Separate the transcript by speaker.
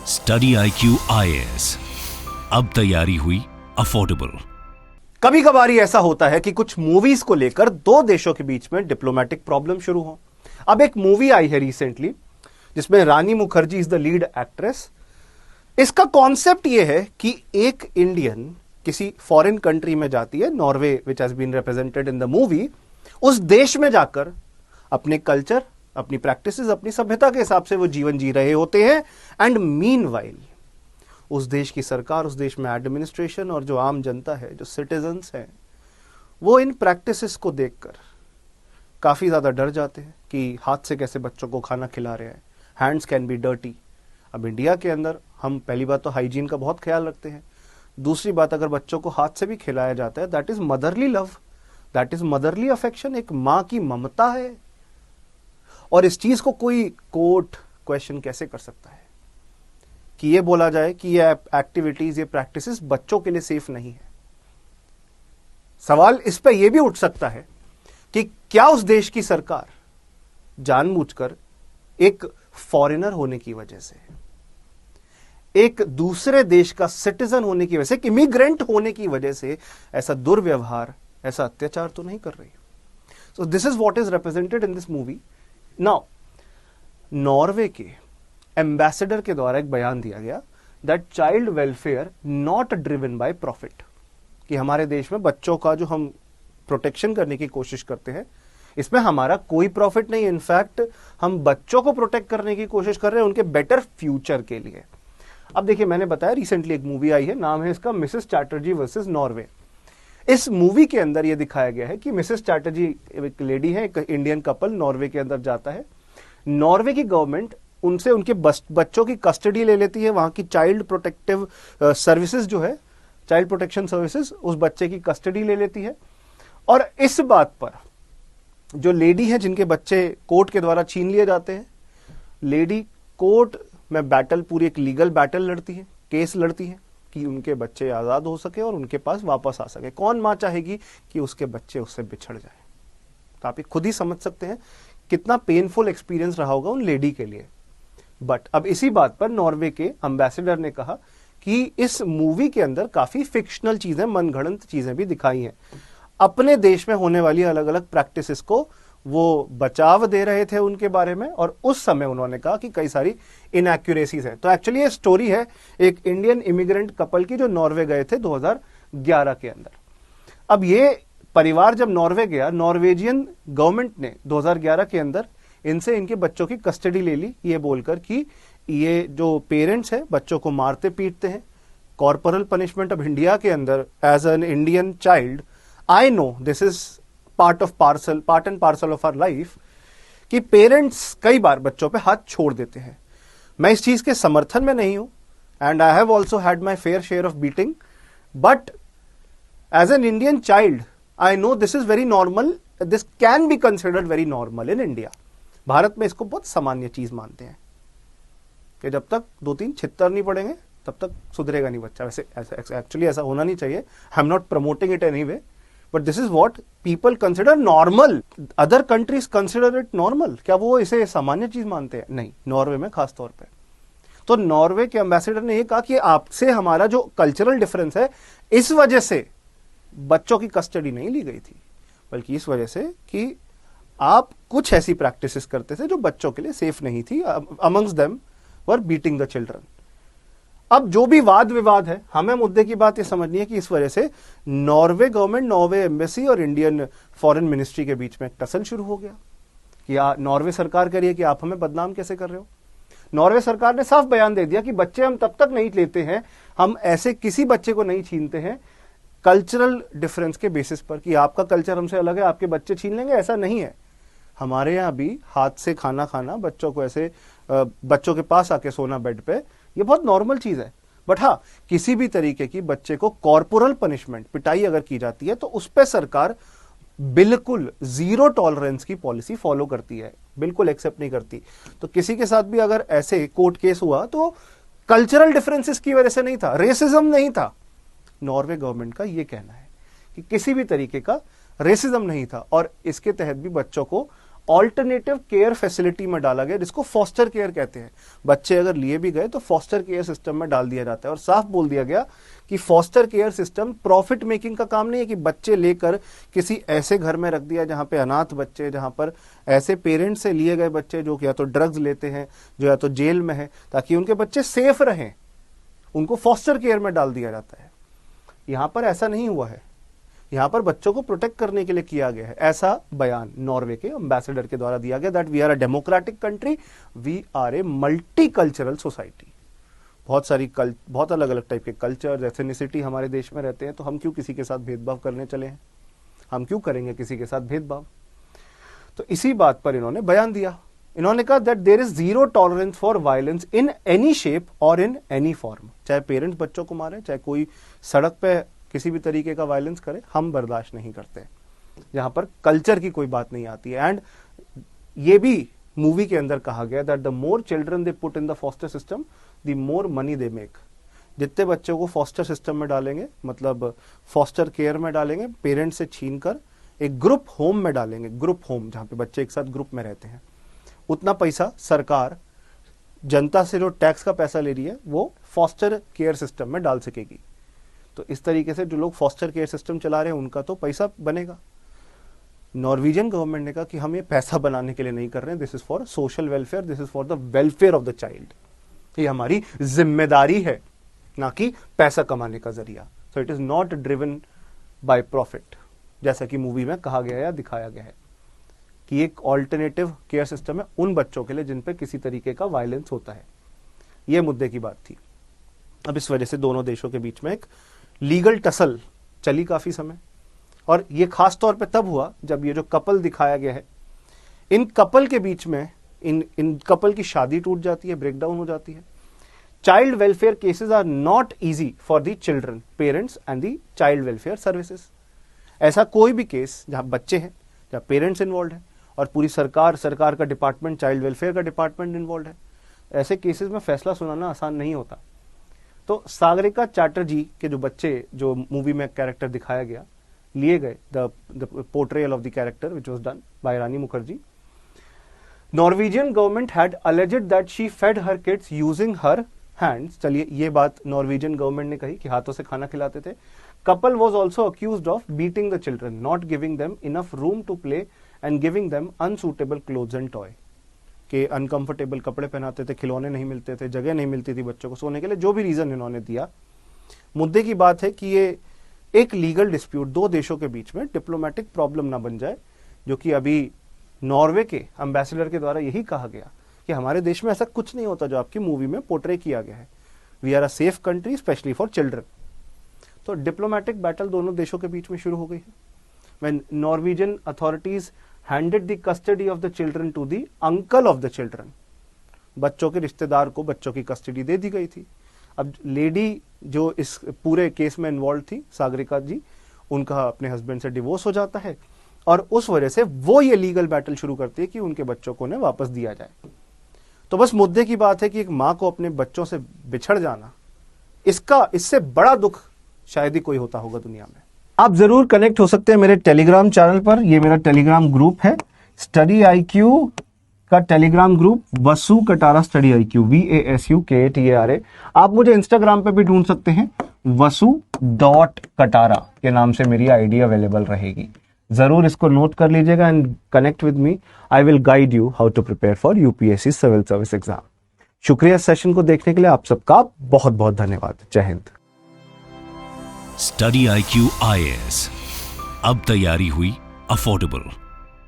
Speaker 1: Study IQ IAS, अब तैयारी हुई अफोर्डेबल।
Speaker 2: कभी कभार ऐसा होता है कि कुछ मूवीज को लेकर दो देशों के बीच में डिप्लोमेटिक प्रॉब्लम शुरू हो। अब एक मूवी आई है रिसेंटली जिसमें Rani Mukherjee is the lead actress. इसका कॉन्सेप्ट यह है कि एक इंडियन किसी फॉरेन कंट्री में जाती है, Norway which has been represented in the movie. उस देश में जाकर अपने कल्चर, अपनी प्रैक्टिसेस, अपनी सभ्यता के हिसाब से वो जीवन जी रहे होते हैं। एंड मीनवाइल उस देश की सरकार, उस देश में एडमिनिस्ट्रेशन और जो आम जनता है, जो सिटीजन्स हैं, वो इन प्रैक्टिसेस को देखकर काफी ज्यादा डर जाते हैं कि हाथ से कैसे बच्चों को खाना खिला रहे हैं। Hands can be dirty. अब इंडिया के अंदर हम पहली बात तो हाइजीन का बहुत ख्याल रखते हैं। दूसरी बात, अगर बच्चों को हाथ से भी खिलाया जाता है, that is motherly love, that is motherly affection. एक मां की ममता है। और इस चीज को कोई कोर्ट क्वेश्चन कैसे कर सकता है कि ये बोला जाए कि ये एक्टिविटीज, ये प्रैक्टिसेस बच्चों के लिए सेफ नहीं है। सवाल इस पे ये भी उठ सकता है कि क्या उस देश की सरकार जानबूझकर एक फॉरेनर होने की वजह से, एक दूसरे देश का सिटीजन होने की वजह से, एक इमिग्रेंट होने की वजह से ऐसा दुर्व्यवहार, ऐसा अत्याचार तो नहीं कर रही। So this is what is represented in this movie. Now Norway के एम्बेसडर के द्वारा एक बयान दिया गया that child welfare not driven by profit, कि हमारे देश में बच्चों का जो हम प्रोटेक्शन करने की कोशिश करते हैं, इसमें हमारा कोई प्रॉफिट नहीं। इनफैक्ट हम बच्चों को प्रोटेक्ट करने की कोशिश कर रहे हैं उनके बेटर फ्यूचर के लिए। अब देखिए, मैंने बताया रिसेंटली एक मूवी आई है, नाम है इसका मिसेस चैटर्जी वर्सेस नॉर्वे। इस मूवी के अंदर यह दिखाया गया है कि मिसेस चैटर्जी एक लेडी है, एक इंडियन कपल नॉर्वे के अंदर जाता है। नॉर्वे की गवर्नमेंट उनसे उनके बच्चों की कस्टडी ले लेती है। वहां की चाइल्ड प्रोटेक्टिव सर्विसेज जो है, चाइल्ड प्रोटेक्शन सर्विसेज, उस बच्चे की कस्टडी ले लेती है। और इस बात पर जो लेडी है जिनके बच्चे कोर्ट के द्वारा छीन लिए जाते हैं, लेडी कोर्ट में बैटल, पूरी एक लीगल बैटल लड़ती है, केस लड़ती है कि उनके बच्चे आजाद हो सके और उनके पास वापस आ सके। कौन मां चाहेगी कि उसके बच्चे उससे बिछड़ जाए? तो आप खुद ही समझ सकते हैं कितना पेनफुल एक्सपीरियंस रहा होगा उन लेडी के लिए। बट अब इसी बात पर नॉर्वे के एम्बेसडर ने कहा कि इस मूवी के अंदर काफी फिक्शनल चीजें, मनगढ़ंत चीजें भी दिखाई हैं। अपने देश में होने वाली अलग अलग प्रैक्टिसेस को वो बचाव दे रहे थे उनके बारे में, और उस समय उन्होंने कहा कि कई सारी इनएक्यूरेसीज हैं। तो एक्चुअली ये स्टोरी है एक इंडियन इमिग्रेंट कपल की जो नॉर्वे गए थे 2011 के अंदर। अब ये परिवार जब नॉर्वे गया, नॉर्वेजियन गवर्नमेंट ने 2011 के अंदर इनसे इनके बच्चों की कस्टडी ले ली, ये बोलकर कि ये जो पेरेंट्स हैं बच्चों को मारते पीटते हैं, कॉर्पोरल पनिशमेंट। अब इंडिया के अंदर as an Indian child, I know this is part and parcel of our life कि पेरेंट्स कई बार बच्चों पे हाथ छोड़ देते हैं। मैं इस चीज के समर्थन में नहीं हूं, and I have also had my fair share of beating, but as an Indian child I know this is very normal, this can be considered very normal in India. Bharat में इसको बहुत सामान्य चीज मानते हैं कि जब तक 2-3 छित्तर नहीं पड़ेंगे तब तक सुधरेगा नहीं बच्चा। वैसे एक्चुअली ऐसा होना नहीं चाहिए। I am not promoting it anyway, but this is what people consider normal. Other countries consider it normal. क्या वो इसे सामान्य चीज मानते हैं? नहीं, नॉर्वे में खास तौर पे। तो नॉर्वे के एम्बेसडर ने यह कहा कि आपसे हमारा जो कल्चरल डिफरेंस है, इस वजह से बच्चों की कस्टडी नहीं ली गई थी, बल्कि इस वजह से कि आप कुछ ऐसी प्रैक्टिसेस करते थे जो बच्चों के लिए सेफ नहीं थी। Amongst them were beating the children. अब जो भी वाद विवाद है, हमें मुद्दे की बात यह समझनी है कि इस वजह से नॉर्वे गवर्नमेंट, नॉर्वे एम्बेसी और इंडियन फॉरेन मिनिस्ट्री के बीच में टसल शुरू हो गया कि नॉर्वे सरकार कह रही है कि आप हमें बदनाम कैसे कर रहे हो। नॉर्वे सरकार ने साफ बयान दे दिया कि बच्चे हम तब तक नहीं लेते हैं, हम ऐसे किसी बच्चे को नहीं छीनते हैं कल्चरल डिफरेंस के बेसिस पर कि आपका कल्चर हमसे अलग है, आपके बच्चे छीन लेंगे। ऐसा नहीं है। हमारे यहाँ भी हाथ से खाना खाना, बच्चों को ऐसे बच्चों के पास आके सोना बेड पे, ये बहुत नॉर्मल चीज है। बट हाँ, किसी भी तरीके की बच्चे को कॉर्पोरल पनिशमेंट, पिटाई अगर की जाती है तो उस पर सरकार बिल्कुल जीरो टॉलरेंस की पॉलिसी फॉलो करती है, बिल्कुल एक्सेप्ट नहीं करती। तो किसी के साथ भी अगर ऐसे कोर्ट केस हुआ तो कल्चरल डिफरेंसेस की वजह से नहीं था, रेसिज्म नहीं था। नॉर्वे गवर्नमेंट का यह कहना है कि किसी भी तरीके का रेसिज्म नहीं था, और इसके तहत भी बच्चों को ऑल्टरनेटिव केयर फैसिलिटी में डाला गया, जिसको फॉस्टर केयर कहते हैं। बच्चे अगर लिए भी गए तो फॉस्टर केयर सिस्टम में डाल दिया जाता है, और साफ बोल दिया गया कि foster care system profit making का काम नहीं है कि बच्चे लेकर किसी ऐसे घर में रख दिया जहां पे अनाथ बच्चे, जहां पर ऐसे पेरेंट्स से लिए गए बच्चे जो या तो ड्रग्स लेते हैं, जो या तो जेल में है, ताकि उनके बच्चे सेफ रहें, उनको फॉस्टर केयर में डाल दिया जाता है। यहां पर ऐसा नहीं हुआ है, यहां पर बच्चों को प्रोटेक्ट करने के लिए किया गया है। ऐसा बयान नॉर्वे के एम्बेसडर के द्वारा दिया गया, that we are a democratic country, we are a multi cultural society. बहुत अलग अलग टाइप के कल्चर, एथनिसिटी हमारे देश में रहते हैं, तो हम क्यों किसी के साथ भेदभाव करने चले हैं? हम क्यों करेंगे किसी के साथ भेदभाव? तो इसी बात पर इन्होंने बयान दिया। इन्होंने कहा that there is zero tolerance for violence in any shape और इन एनी फॉर्म। चाहे पेरेंट्स बच्चों को मारे, चाहे कोई सड़क पे किसी भी तरीके का वायलेंस करे, हम बर्दाश्त नहीं करते। यहां पर कल्चर की कोई बात नहीं आती है। एंड ये भी मूवी के अंदर कहा गया that the more children they put in the foster system, the more money they make. जितने बच्चों को फॉस्टर सिस्टम में डालेंगे, मतलब फॉस्टर केयर में डालेंगे, पेरेंट्स से छीन कर एक ग्रुप होम में डालेंगे, ग्रुप होम जहां पे बच्चे एक साथ ग्रुप में रहते हैं, उतना पैसा सरकार जनता से जो टैक्स का पैसा ले रही है वो फॉस्टर केयर सिस्टम में डाल सकेगी। तो इस तरीके से जो लोग फॉस्टर केयर सिस्टम चला रहे हैं उनका तो पैसा बनेगा। नॉर्वेजियन गवर्नमेंट ने कहा कि हम ये पैसा बनाने के लिए नहीं कर रहे हैं, this is for social welfare, this is for the welfare of the child. ये हमारी जिम्मेदारी है, ना कि पैसा कमाने का जरिया। So it is not driven by profit, जैसा कि मूवी में कहा गया या दिखाया गया है कि एक ऑल्टरनेटिव केयर सिस्टम है उन बच्चों के लिए जिन पे किसी तरीके का वायलेंस होता है। यह मुद्दे की बात थी। अब इस वजह से दोनों देशों के बीच में एक लीगल टसल चली काफी समय, और ये खास तौर पे तब हुआ जब ये जो कपल दिखाया गया है, इन कपल के बीच में इन कपल की शादी टूट जाती है, ब्रेकडाउन हो जाती है। Child welfare cases are not easy for the children, parents and the child welfare services. ऐसा कोई भी केस जहां बच्चे हैं, जहां पेरेंट्स इन्वॉल्व है और पूरी सरकार का डिपार्टमेंट, चाइल्ड वेलफेयर का डिपार्टमेंट इन्वॉल्व है, ऐसे केसेस में फैसला सुनाना आसान नहीं होता। तो सागरिका चैटर्जी के जो बच्चे, जो मूवी में कैरेक्टर दिखाया गया, लिए गए, the portrayal of the character which was done by Rani Mukherjee. Norwegian government had alleged that she fed her kids using her hands. चलिए, ये बात नॉर्वेजियन गवर्नमेंट ने कही कि हाथों से खाना खिलाते थे। Couple was also accused of beating the children, not giving them enough room to play and giving them unsuitable clothes and toy. के अनकंफर्टेबल कपड़े पहनाते थे, खिलौने नहीं मिलते थे, जगह नहीं मिलती थी बच्चों को सोने के लिए, जो भी रीजन इन्होंने दिया। मुद्दे की बात है कि ये एक लीगल डिस्प्यूट दो देशों के बीच में डिप्लोमेटिक प्रॉब्लम ना बन जाए, जो कि अभी नॉर्वे के एम्बेसडर के द्वारा यही कहा गया कि हमारे देश में ऐसा कुछ नहीं होता जो आपकी मूवी में पोर्ट्रे किया गया है। We are a safe country specially for children. तो डिप्लोमेटिक बैटल दोनों देशों के बीच में शुरू हो गई है। When Norwegian authorities handed the custody of the children to the uncle of the children, बच्चों के रिश्तेदार को बच्चों की कस्टडी दे दी गई थी। अब लेडी जो इस पूरे केस में इन्वॉल्व थी, सागरिका जी, उनका अपने हस्बैंड से डिवोर्स हो जाता है और उस वजह से वो ये लीगल बैटल शुरू करती है कि उनके बच्चों को उन्हें वापस दिया जाए। तो बस मुद्दे की बात है कि एक माँ को अपने बच्चों से बिछड़ जाना, इससे बड़ा दुख शायद ही कोई होता होगा दुनिया में। आप जरूर कनेक्ट हो सकते हैं मेरे टेलीग्राम चैनल पर। ये मेरा टेलीग्राम ग्रुप है, स्टडी IQ का टेलीग्राम ग्रुप, वसु कटारा स्टडी IQ, VASUKATARA। आप मुझे इंस्टाग्राम पे भी ढूंढ सकते हैं, wasu.katara के नाम से मेरी आईडी अवेलेबल रहेगी। जरूर इसको नोट कर लीजिएगा and connect with me. I will guide you how to prepare for UPSC civil service exam. शुक्रिया सेशन को देखने के लिए, आप सबका बहुत बहुत धन्यवाद। जय हिंद।
Speaker 1: स्टडी IQ IAS, अब तैयारी हुई अफोर्डेबल।